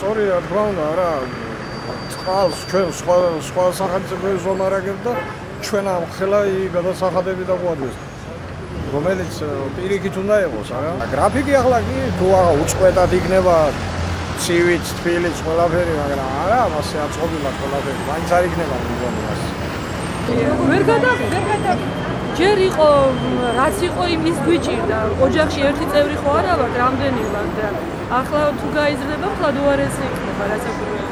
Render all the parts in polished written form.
სწორია, თქმა უნდა, რა. წყალს ჩვენ სხვა სახელმწიფოებს ვამარაგებთ და ჩვენ ამ ხელა გადასახადები დაგვაძლევს. რომელიც პირიქით უნდა იყოს, არა? გრაფიკი ახლა კი თუ უწყვეტად იქნება ცივიც, თბილიც, ყველაფერი, მაგრამ არა, მასე აწყობილად ყველაფერი, მაინც არ იქნება მიგონი მას. ვერ გადა. ჯერ იყო, რაც იყო იმის გვიჭირდა. ოჯახში ერთი წევრი ხო არა ვართ, რამდენი ვართ და ახლა თუ გაიზრდება, ხლად უარესი იქნება, რაც აკვირვება.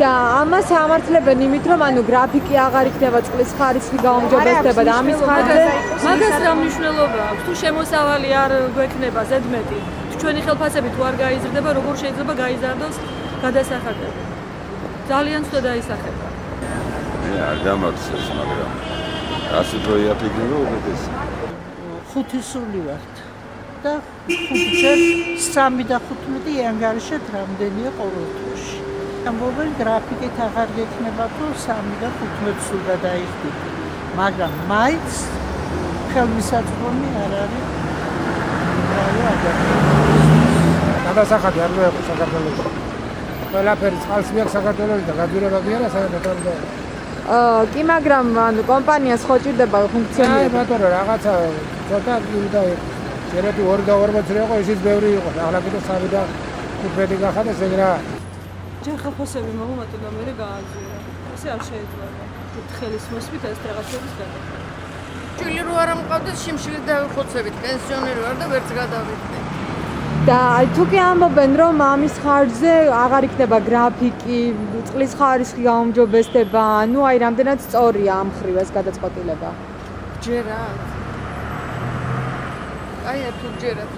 და ამას ამართლებენ იმით, რომ ანუ გრაფიკი აღარ იქნება, წყლის ხარისხი გაუმჯობესდება და ამის ხარჯზე მაგას რა მნიშვნელობა აქვს? თუ შემოსავალი არ გვექნება ზედმეტი, თუ ჩვენი ხელფასები თუ არ გაიზრდება, როგორ შეიძლება გაიზარდოს გადასახადები? ძალიან ცუდად დაისახება. არ გამახსენს, მაგრამ ასე რო იაფიქრება უმეტეს. 5 სული ვართ და 5-ჯერ 3 და 15 იანგარიშეთ რამდენია ყოველ თვეში. ამბობენ გრაფიკით აღარ გექნება თუ 3 და 15 სულ გადაიხდით. მაგრამ მაინც ხელმისაწვდომი არ არის. გადასახადი არ მოეყო საქართველოში. ყველაფერი წყალს მიაქვს საქართველოში და გაძვირება კი არა საქართველოში. კი, მაგრამ ანუ კომპანიას ხო ჭირდება ფუნქციონირება. აი, ბატონო, რაღაცა ცოტა გინდა შეიძლება 2 და 40 იყო, ისიც ბევრი იყო. ახლა კიდე 3 და 15 გახადეს ეგ რა. ჯერ ხელფასები მოვუმატე და მე გააძვირა. ესე არ შეიძლება. ხელის მოსვით ეს რაღაცების გადაგება. ჭვილი რო არ ამყავდეს, შიმშილი დავიხოცებით, პენსიონერი ვარ და ვერც გადავიხდე. და თუ კი ამბობენ, რომ ამის ხარჯზე აღარ იქნება გრაფიკი, წყლის ხარისხი გაუმჯობესდება, ანუ აი რამდენად სწორია ამ ხრივ ეს გადაწყვეტილება? ჯერათ. აი თუ ჯერათ